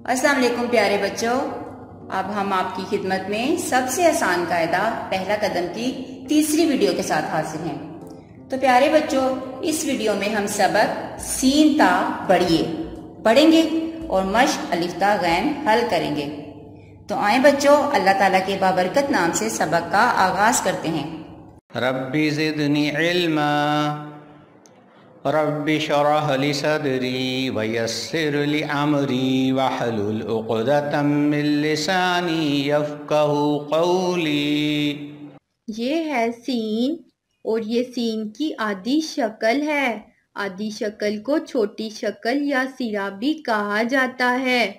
السلام علیکم پیارے بچوں، اب ہم آپ کی خدمت میں سب سے آسان قاعدہ پہلا قدم کی تیسری ویڈیو کے ساتھ حاضر ہیں۔ تو پیارے بچوں، اس ویڈیو میں ہم سبق سین تا بڑھئے پڑھیں گے اور مشق الف تا غین حل کریں گے۔ تو آئیں بچوں، اللہ تعالیٰ کے بابرکت نام سے سبق کا آغاز کرتے ہیں۔ ربی زدنی علما رب شرح لی صدری ویسر لی امری وحلل عقدۃ من لسانی یفقہ قولی۔ یہ ہے سین اور یہ سین کی آدھی شکل ہے۔ آدھی شکل کو چھوٹی شکل یا سیرا بھی کہا جاتا ہے۔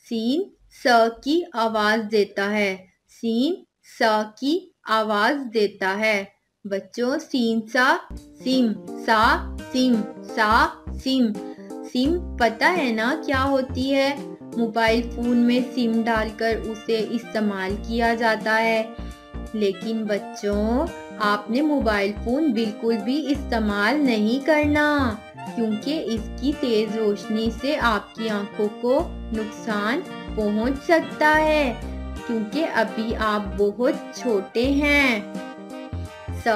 سین س کی آواز دیتا ہے۔ سین س کی آواز دیتا ہے۔ بچوں، سین سا سیم، سا سیم، سا سیم۔ سیم پتہ ہے نا کیا ہوتی ہے؟ موبائل فون میں سم ڈال کر اسے استعمال کیا جاتا ہے۔ لیکن بچوں، آپ نے موبائل فون بالکل بھی استعمال نہیں کرنا، کیونکہ اس کی تیز روشنی سے آپ کی آنکھوں کو نقصان پہنچ سکتا ہے، کیونکہ ابھی آپ بہت چھوٹے ہیں۔ س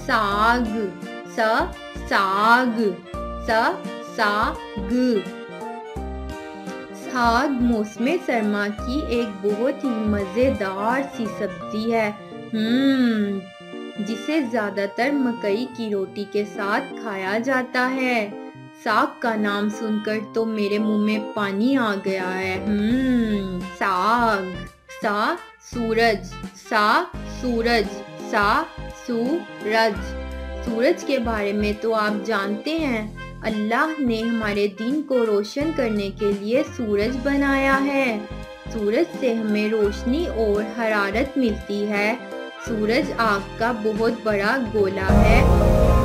ساگ، س ساگ، س ساگ۔ ساگ موسم سرما کی ایک بہت ہی مزیدار سی سبزی ہے، جسے زیادہ تر مکئی کی روٹی کے ساتھ کھایا جاتا ہے۔ ساگ کا نام سن کر تو میرے منہ میں پانی آ گیا ہے۔ ساگ، سا سورج، سا سورج، سا سورج۔ سورج کے بارے میں تو آپ جانتے ہیں، اللہ نے ہمارے دین کو روشن کرنے کے لیے سورج بنایا ہے۔ سورج سے ہمیں روشنی اور حرارت ملتی ہے۔ سورج آگ کا بہت بڑا گولا ہے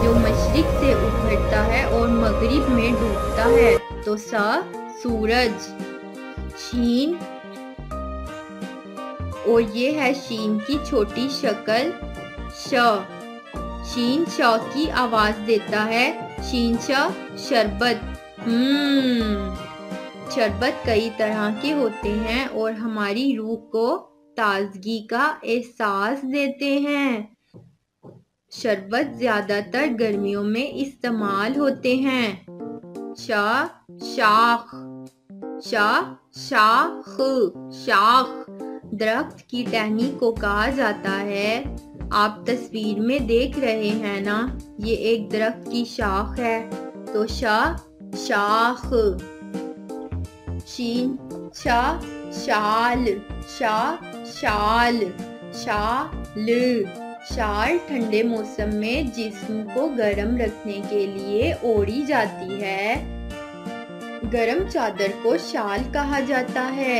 جو مشرق سے ابھرتا ہے اور مغرب میں ڈوبتا ہے۔ تو سا سورج۔ شین، اور یہ ہے شین کی چھوٹی شکل ش۔ شین ش کی آواز دیتا ہے۔ شین ش شربت۔ شربت کئی طرح کے ہوتے ہیں اور ہماری روح کو تازگی کا احساس دیتے ہیں۔ شربت زیادہ تر گرمیوں میں استعمال ہوتے ہیں۔ شا شاخ، شا شاخ، شاخ۔ درخت کی ٹہنی کو کہا جاتا ہے۔ آپ تصویر میں دیکھ رہے ہیں نا، یہ ایک درخت کی شاخ ہے۔ تو شا شاخ۔ شین شا شال، شا شال، شال۔ شال ٹھنڈے موسم میں جسم کو گرم رکھنے کے لیے اوڑھی جاتی ہے۔ گرم چادر کو شال کہا جاتا ہے۔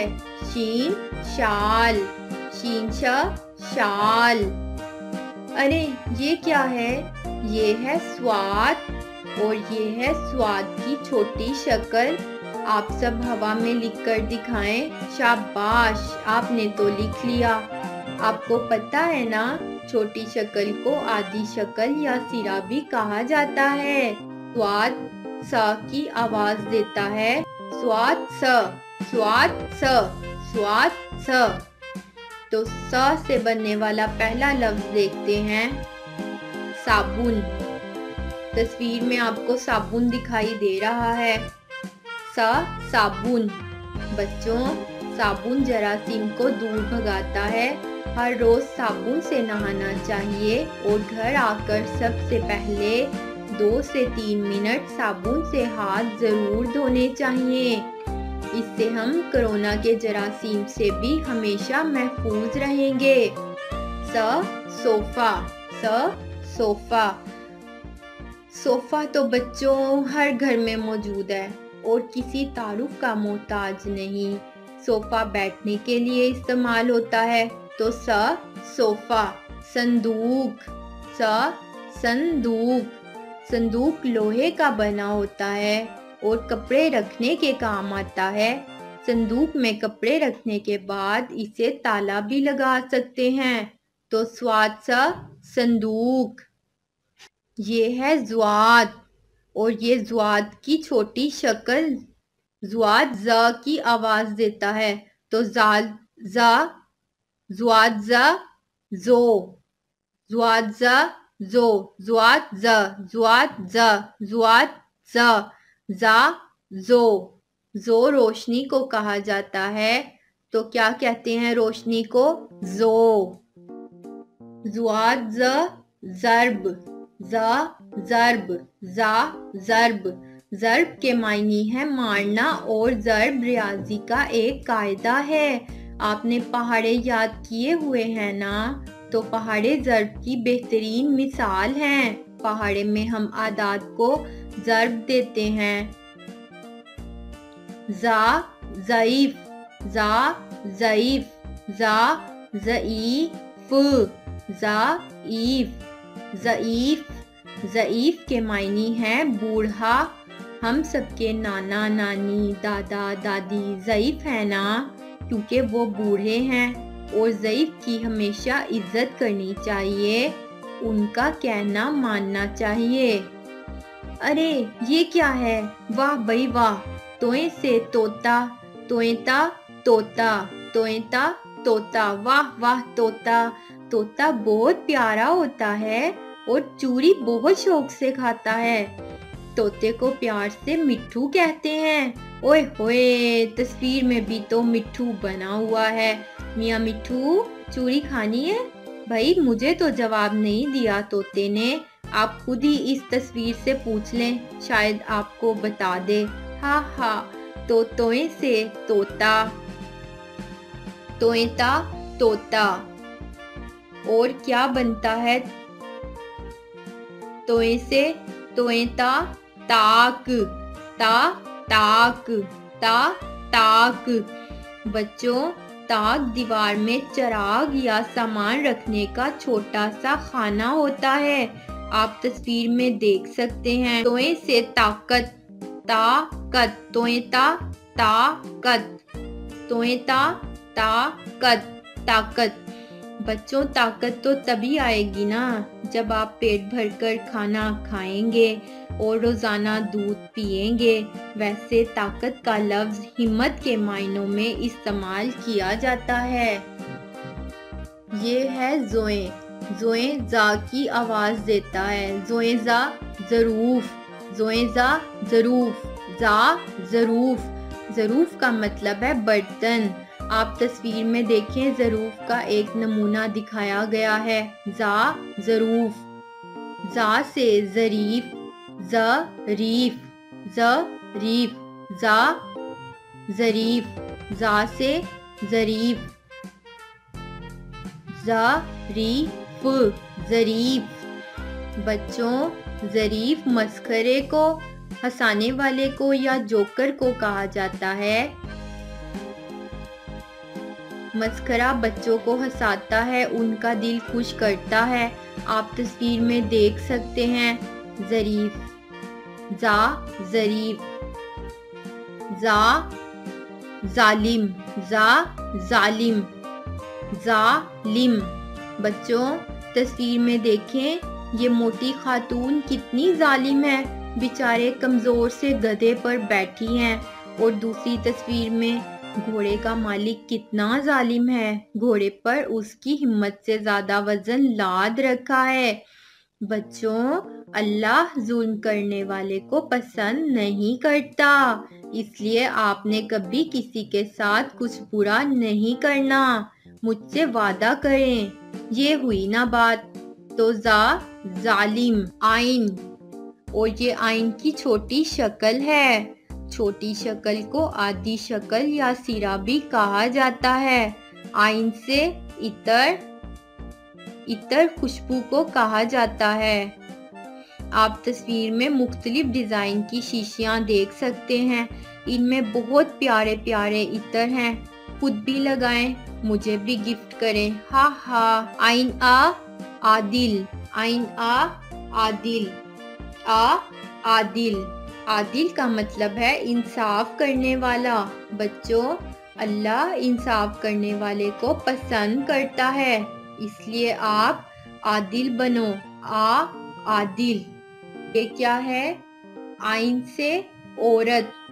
شین شال، شین شا شال۔ ارے یہ کیا ہے؟ یہ ہے سوات، اور یہ ہے سوات کی چھوٹی شکل۔ آپ سب ہوا میں لکھ کر دکھائیں۔ شاباش، آپ نے تو لکھ لیا۔ آپ کو پتہ ہے نا، چھوٹی شکل کو آدھی شکل یا سیرا بھی کہا جاتا ہے۔ سوات سا کی آواز دیتا ہے۔ سوات س، سوات س، سوات س۔ تو سا سے بننے والا پہلا لفظ دیکھتے ہیں، صابن۔ تصویر میں آپ کو صابن دکھائی دے رہا ہے۔ سا صابن۔ بچوں، صابن جراثیم کو دور بھگاتا ہے۔ ہر روز صابن سے نہانا چاہیے اور گھر آ کر سب سے پہلے 2 سے 3 منٹ صابن سے ہاتھ ضرور دھونے چاہیے۔ اس سے ہم کرونا کے جراثیم سے بھی ہمیشہ محفوظ رہیں گے۔ سا صوفہ، سا صوفہ۔ صوفہ تو بچوں ہر گھر میں موجود ہے اور کسی تعارف کا محتاج نہیں۔ صوفہ بیٹھنے کے لیے استعمال ہوتا ہے۔ تو سا صوفہ۔ صندوق، سا صندوق۔ صندوق لوہے کا بنا ہوتا ہے اور کپڑے رکھنے کے کام آتا ہے۔ صندوق میں کپڑے رکھنے کے بعد اسے تالا بھی لگا سکتے ہیں۔ تو سوات سا صندوق۔ یہ ہے زوات، اور یہ زوات کی چھوٹی شکل زواد ز کی آواز دیتا ہے تو زال زا، زواد ز زو، زواد ز زو، زواد ز، زواد ز، زواد ز، زا زو۔ زو روشنی کو کہا جاتا ہے تو کیا کہتے ہیں روشنی کو؟ زو۔ زواد ز ضرب، زا ضرب، زا ضرب۔ ضرب کے معنی ہے مارنا اور ضرب ریاضی کا ایک قاعدہ ہے۔ آپ نے پہاڑے یاد کیے ہوئے ہیں نا، تو پہاڑے ضرب کی بہترین مثال ہیں۔ پہاڑے میں ہم اعداد کو ضرب دیتے ہیں۔ زا ضعیف، زا ضعیف، زا ضعیف، ضعیف، ضعیف۔ ضعیف کے معنی ہے بوڑھا۔ ہم سب کے نانا نانی دادا دادی ضعیف ہیں نا، کیونکہ وہ بوڑھے ہیں، اور ضعیف کی ہمیشہ عزت کرنی چاہیے، ان کا کہنا ماننا چاہیے۔ ارے یہ کیا ہے؟ واہ بھئی واہ! توئیں سے طوطا، توئتا طوطا، توئتا طوطا، واہ واہ طوطا! طوطا بہت پیارا ہوتا ہے اور چوری بہت شوق سے کھاتا ہے۔ طوطے کو پیار سے مٹھو کہتے ہیں۔ اوئے ہوئے، تصویر میں بھی تو مٹھو بنا ہوا ہے۔ میاں مٹھو، چوری کھانی ہے؟ بھائی مجھے تو جواب نہیں دیا طوطے نے، آپ خود ہی اس تصویر سے پوچھ لیں، شاید آپ کو بتا دے۔ ہاں ہاں، تو توئیں سے طوطا، توئتا طوطا، اور کیا بنتا ہے توئیں سے؟ توئتا تاک، تا تاک، تا تاک۔ بچوں، تاک دیوار میں چراغ یا سامان رکھنے کا چھوٹا سا خانہ ہوتا ہے، آپ تصویر میں دیکھ سکتے ہیں۔ توئیں سے طاقت، طاقت، توئتا طاقت، توئتا طاقت، طاقت۔ بچوں، طاقت تو تبھی آئے گی نا جب آپ پیٹ بھر کر کھانا کھائیں گے اور روزانہ دودھ پیئیں گے۔ ویسے طاقت کا لفظ ہمت کے معنوں میں استعمال کیا جاتا ہے۔ یہ ہے زوئیں۔ زوئیں زا کی آواز دیتا ہے، زوئیں زا ظروف، زوئیں زا ظروف، زا ظروف۔ ظروف کا مطلب ہے برتن۔ آپ تصویر میں دیکھیں، ظروف کا ایک نمونہ دکھایا گیا ہے، زا ظروف۔ زا سے ظریف، ظریف، ظریف، زا ظریف، زا سے ظریف، ظریف، ظریف۔ بچوں، ظریف مسخرے کو، ہنسانے والے کو یا جوکر کو کہا جاتا ہے۔ مسخرہ بچوں کو ہنساتا ہے، ان کا دل خوش کرتا ہے۔ آپ تصویر میں دیکھ سکتے ہیں، ظریف، زا ظریف، زا ظالم، زا ظالم، ظالم۔ بچوں، تصویر میں دیکھیں، یہ موٹی خاتون کتنی ظالم ہے، بیچارے کمزور سے گدھے پر بیٹھی ہیں، اور دوسری تصویر میں گھوڑے کا مالک کتنا ظالم ہے، گھوڑے پر اس کی ہمت سے زیادہ وزن لاد رکھا ہے۔ بچوں، اللہ ظلم کرنے والے کو پسند نہیں کرتا، اس لیے آپ نے کبھی کسی کے ساتھ کچھ برا نہیں کرنا، مجھ سے وعدہ کریں۔ یہ ہوئی نا بات۔ تو زا ظالم، آئین، اور یہ آئین کی چھوٹی شکل ہے۔ چھوٹی شکل کو آدھی شکل یا سرا بھی کہا جاتا ہے۔ آئین سے عطر، عطر خوشبو کو کہا جاتا ہے۔ آپ تصویر میں مختلف ڈیزائن کی شیشیاں دیکھ سکتے ہیں، ان میں بہت پیارے پیارے عطر ہیں، خود بھی لگائیں، مجھے بھی گفٹ کریں۔ ہاں ہاں۔ آئین آ عادل، آئین آ عادل، آ عادل۔ عادل کا مطلب ہے انصاف کرنے والا۔ بچوں، اللہ انصاف کرنے والے کو پسند کرتا ہے، اس لیے آپ عادل بنو۔ آ عادل۔ یہ کیا ہے؟ آئین سے عورت،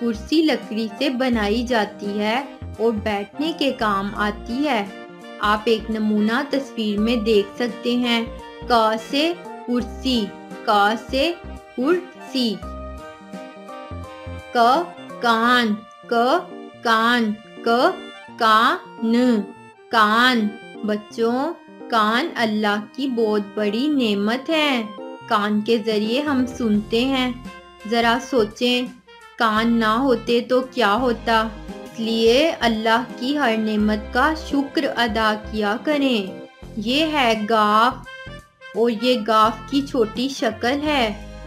کرسی لکڑی سے بنائی جاتی ہے اور بیٹھنے کے کام آتی ہے۔ آپ ایک نمونہ تصویر میں دیکھ سکتے ہیں۔ ک سے کرسی، ک سے کرسی۔ ک کان، ک کان، ک کان، کان۔ بچوں، کان اللہ کی بہت بڑی نعمت ہے۔ کان کے ذریعے ہم سنتے ہیں۔ ذرا سوچیں، کان نہ ہوتے تو کیا ہوتا؟ اس لیے اللہ کی ہر نعمت کا شکر ادا کیا کریں۔ یہ ہے گاف، اور یہ گاف کی چھوٹی شکل ہے۔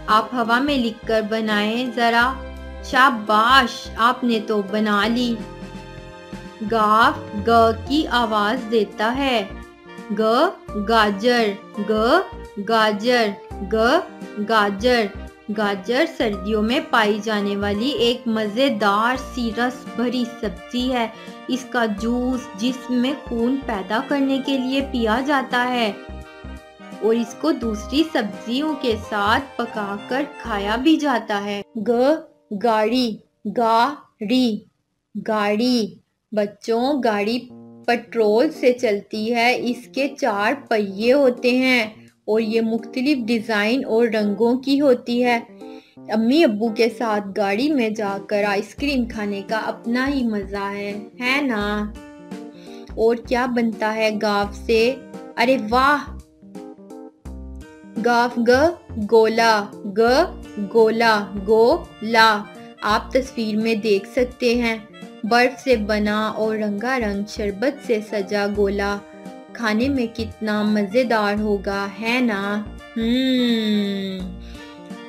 آپ ہوا میں لکھ کر بنائیں ذرا۔ شاباش، آپ نے تو بنا لی۔ گاف گ کی آواز دیتا ہے۔ گ گاجر، گ گاجر، گ گاجر۔ گاجر سردیوں میں پائی جانے والی ایک مزیدار سی رس بھری سبزی ہے۔ اس کا جوس جسم میں خون پیدا کرنے کے لیے پیا جاتا ہے، اور اس کو دوسری سبزیوں کے ساتھ پکا کر کھایا بھی جاتا ہے۔ گ گاڑی، گاڑی، گاڑی۔ بچوں، گاڑی پٹرول سے چلتی ہے۔ اس کے 4 پہیے ہوتے ہیں اور یہ مختلف ڈیزائن اور رنگوں کی ہوتی ہے۔ امی ابو کے ساتھ گاڑی میں جا کر آئس کریم کھانے کا اپنا ہی مزہ ہے نا؟ اور کیا بنتا ہے گاف سے؟ ارے واہ! گاف گ گولا، گ گولا، گولا۔ آپ تصویر میں دیکھ سکتے ہیں، برف سے بنا اور رنگا رنگ شربت سے سجا گولا کھانے میں کتنا مزیدار ہوگا، ہے نا؟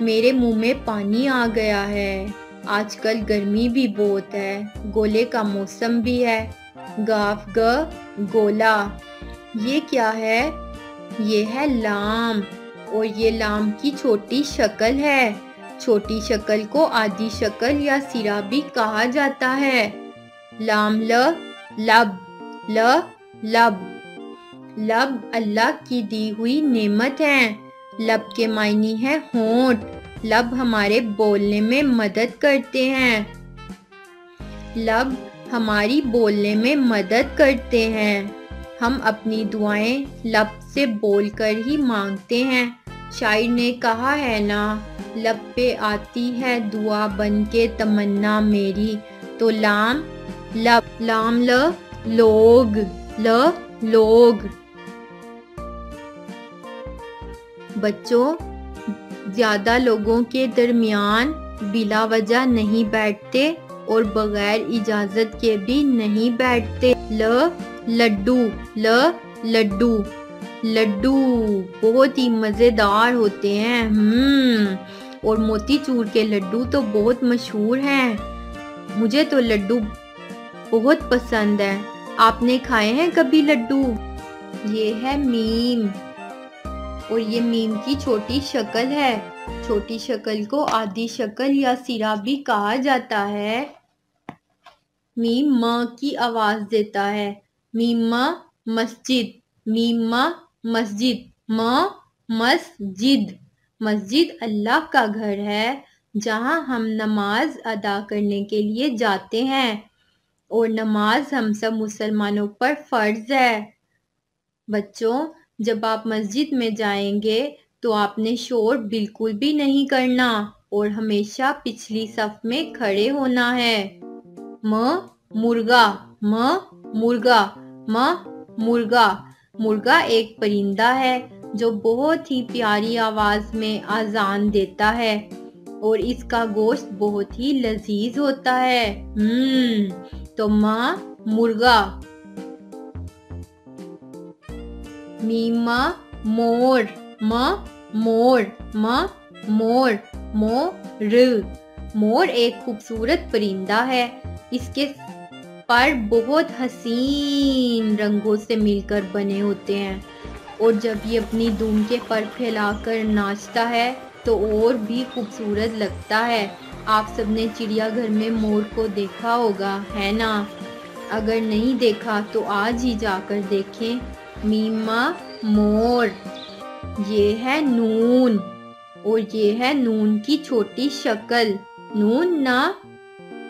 میرے منہ میں پانی آ گیا ہے۔ آج کل گرمی بھی بہت ہے، گولے کا موسم بھی ہے۔ گاف گ گولا۔ یہ کیا ہے؟ یہ ہے لام، اور یہ لام کی چھوٹی شکل ہے۔ چھوٹی شکل کو آدھی شکل یا سرا بھی کہا جاتا ہے۔ لام ل لب، ل لب۔ لب اللہ کی دی ہوئی نعمت ہے۔ لب کے معنی ہے ہونٹ۔ لب ہمارے بولنے میں مدد کرتے ہیں۔ لب ہماری بولنے میں مدد کرتے ہیں۔ ہم اپنی دعائیں لب سے بول کر ہی مانگتے ہیں۔ شاعر نے کہا ہے نا، لب پہ آتی ہے دعا بن کے تمنا میری۔ تو لام لب، لام ل لوگ، ل لوگ۔ بچوں، زیادہ لوگوں کے درمیان بلا وجہ نہیں بیٹھتے اور بغیر اجازت کے بھی نہیں بیٹھتے۔ ل لڈو، ل لڈو۔ لڈو بہت ہی مزیدار ہوتے ہیں، اور موتی چور کے لڈو تو بہت مشہور ہیں۔ مجھے تو لڈو بہت پسند ہے۔ آپ نے کھائے ہیں کبھی لڈو؟ یہ ہے میم، اور یہ میم کی چھوٹی شکل ہے۔ چھوٹی شکل کو آدھی شکل یا سرا بھی کہا جاتا ہے۔ میم م کی آواز دیتا ہے۔ میم م مسجد، میم م مسجد، م مسجد۔ مسجد اللہ کا گھر ہے، جہاں ہم نماز ادا کرنے کے لیے جاتے ہیں، اور نماز ہم سب مسلمانوں پر فرض ہے۔ بچوں، جب آپ مسجد میں جائیں گے تو آپ نے شور بالکل بھی نہیں کرنا، اور ہمیشہ پچھلی صف میں کھڑے ہونا ہے۔ م مرغا، م مرغا، م مرغا۔ مرغا ایک پرندہ ہے جو بہت ہی پیاری آواز میں اذان دیتا ہے، اور اس کا گوشت بہت ہی لذیذ ہوتا ہے۔ تو ماں مرغا۔ میم مور، م مور، م مور، مور۔ مور ایک خوبصورت پرندہ ہے۔ اس کے پر بہت حسین رنگوں سے مل کر بنے ہوتے ہیں، اور جب یہ اپنی دم کے پر پھیلا کر ناچتا ہے تو اور بھی خوبصورت لگتا ہے۔ آپ سب نے چڑیا گھر میں مور کو دیکھا ہوگا، ہے نا؟ اگر نہیں دیکھا تو آج ہی جا کر دیکھیں۔ میم مور۔ یہ ہے نون، اور یہ ہے نون کی چھوٹی شکل۔ نون نا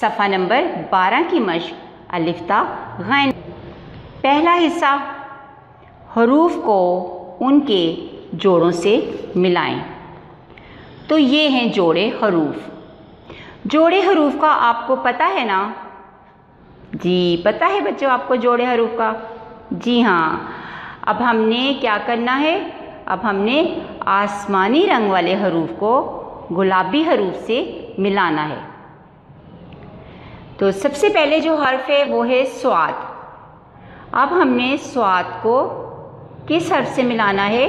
صفحہ نمبر 12 کی مشق الف تا غین۔ پہلا حصہ، حروف کو ان کے جوڑوں سے ملائیں۔ تو یہ ہیں جوڑے حروف۔ جوڑے حروف کا آپ کو پتہ ہے نا؟ جی پتہ ہے بچوں آپ کو جوڑے حروف کا؟ جی ہاں۔ اب ہم نے کیا کرنا ہے؟ اب ہم نے آسمانی رنگ والے حروف کو گلابی حروف سے ملانا ہے۔ تو سب سے پہلے جو حرف ہے وہ ہے صاد۔ اب ہم نے صاد کو کس حرف سے ملانا ہے؟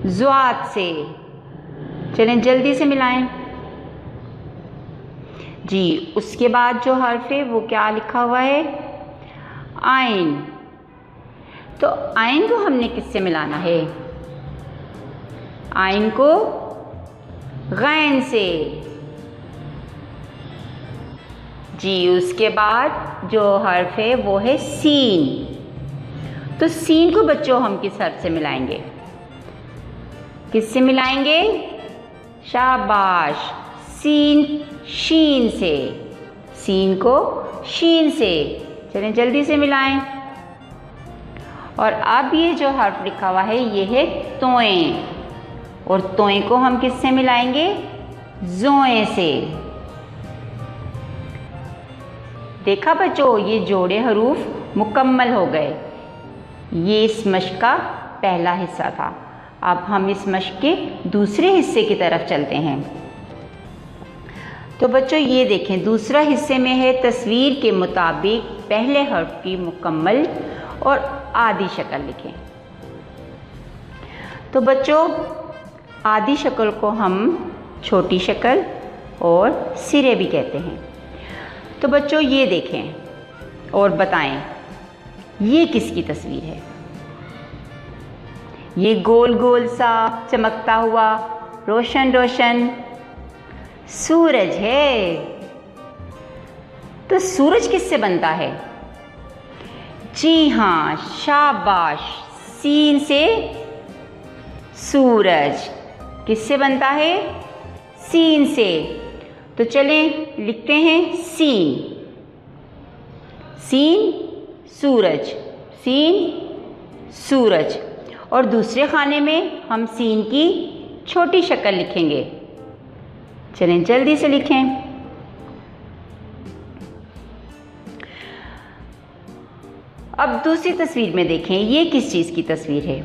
ضاد سے۔ چلیں جلدی سے ملائیں۔ جی اس کے بعد جو حرف ہے وہ کیا لکھا ہوا ہے؟ عین۔ تو عین کو ہم نے کس سے ملانا ہے؟ عین کو غین سے۔ جی اس کے بعد جو حرف ہے وہ ہے سین۔ تو سین کو بچوں ہم کس حرف سے ملائیں گے؟ کس سے ملائیں گے؟ شاباش، سین شین سے۔ سین کو شین سے۔ چلیں جلدی سے ملائیں۔ اور اب یہ جو حرف لکھا ہوا ہے یہ ہے توئیں، اور توئیں کو ہم کس سے ملائیں گے؟ زوئیں سے۔ دیکھا بچوں یہ جوڑے حروف مکمل ہو گئے۔ یہ اس مشق کا پہلا حصہ تھا۔ اب ہم اس مشق کے دوسرے حصے کی طرف چلتے ہیں۔ تو بچوں یہ دیکھیں دوسرا حصے میں ہے تصویر کے مطابق پہلے حرف کی مکمل اور آدھی شکل لکھیں۔ تو بچوں آدھی شکل کو ہم چھوٹی شکل اور سرے بھی کہتے ہیں۔ تو بچوں یہ دیکھیں اور بتائیں یہ کس کی تصویر ہے؟ یہ گول گول سا چمکتا ہوا روشن روشن سورج ہے۔ تو سورج کس سے بنتا ہے؟ جی ہاں شاباش، سین سے سورج۔ کس سے بنتا ہے؟ سین سے۔ تو چلیں لکھتے ہیں سین۔ سین سورج، سین سورج۔ اور دوسرے خانے میں ہم سین کی چھوٹی شکل لکھیں گے۔ چلیں جلدی سے لکھیں۔ اب دوسری تصویر میں دیکھیں یہ کس چیز کی تصویر ہے؟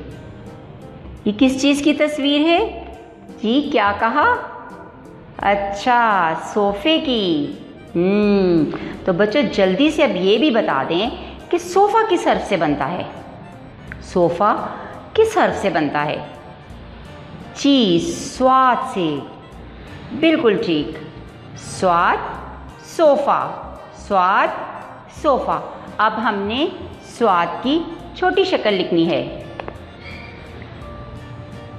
یہ کس چیز کی تصویر ہے؟ جی کیا کہا؟ اچھا صوفے کی۔ تو بچوں جلدی سے اب یہ بھی بتا دیں کہ صوفہ کس حرف سے بنتا ہے؟ صوفہ کس حرف سے بنتا ہے؟ جی صاد سے۔ بالکل ٹھیک، صاد صوفہ، صاد صوفہ۔ اب ہم نے صاد کی چھوٹی شکل لکھنی ہے۔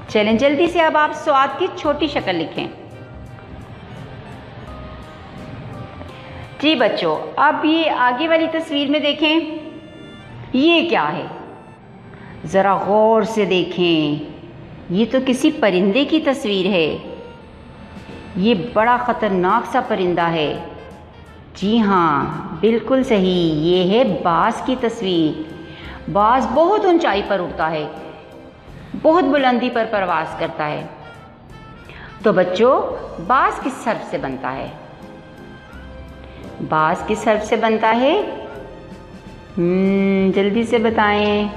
چلیں جلدی سے اب آپ صاد کی چھوٹی شکل لکھیں۔ جی بچوں اب یہ آگے والی تصویر میں دیکھیں یہ کیا ہے؟ ذرا غور سے دیکھیں، یہ تو کسی پرندے کی تصویر ہے۔ یہ بڑا خطرناک سا پرندہ ہے۔ جی ہاں بالکل صحیح، یہ ہے باز کی تصویر۔ باز بہت اونچائی پر اڑتا ہے، بہت بلندی پر پرواز کرتا ہے۔ تو بچوں باز کس حرف سے بنتا ہے؟ باز کس حرف سے بنتا ہے؟ جلدی سے بتائیں۔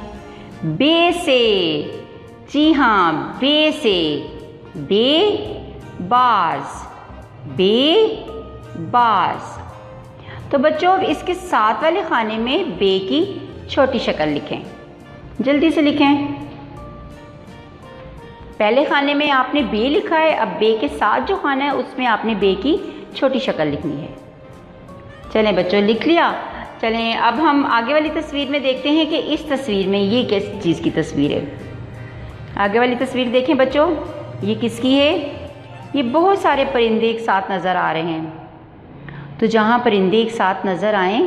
بے سے۔ جی ہاں بے سے، بے باز، بے باز۔ تو بچوں اب اس کے ساتھ والے خانے میں بے کی چھوٹی شکل لکھیں، جلدی سے لکھیں۔ پہلے خانے میں آپ نے بے لکھا ہے، اب بے کے ساتھ جو خانہ ہے اس میں آپ نے بے کی چھوٹی شکل لکھنی ہے۔ چلیں بچوں لکھ لیا۔ چلیں اب ہم آگے والی تصویر میں دیکھتے ہیں کہ اس تصویر میں یہ کس چیز کی تصویر ہے۔ آگے والی تصویر دیکھیں بچوں، یہ کس کی ہے؟ یہ بہت سارے پرندے ایک ساتھ نظر آ رہے ہیں۔ تو جہاں پرندے ایک ساتھ نظر آئیں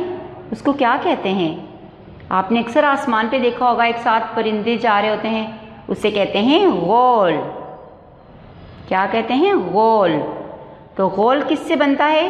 اس کو کیا کہتے ہیں؟ آپ نے اکثر آسمان پہ دیکھا ہوگا ایک ساتھ پرندے جا رہے ہوتے ہیں، اسے کہتے ہیں غول۔ کیا کہتے ہیں؟ غول۔ تو غول کس سے بنتا ہے؟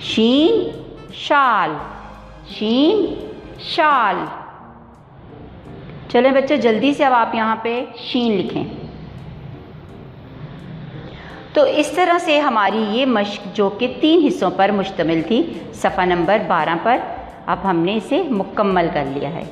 شین شال، شین شال۔ چلیں بچوں جلدی سے اب آپ یہاں پہ شین لکھیں۔ تو اس طرح سے ہماری یہ مشق جو کہ 3 حصوں پر مشتمل تھی، صفحہ نمبر 12 پر، اب ہم نے اسے مکمل کر لیا ہے۔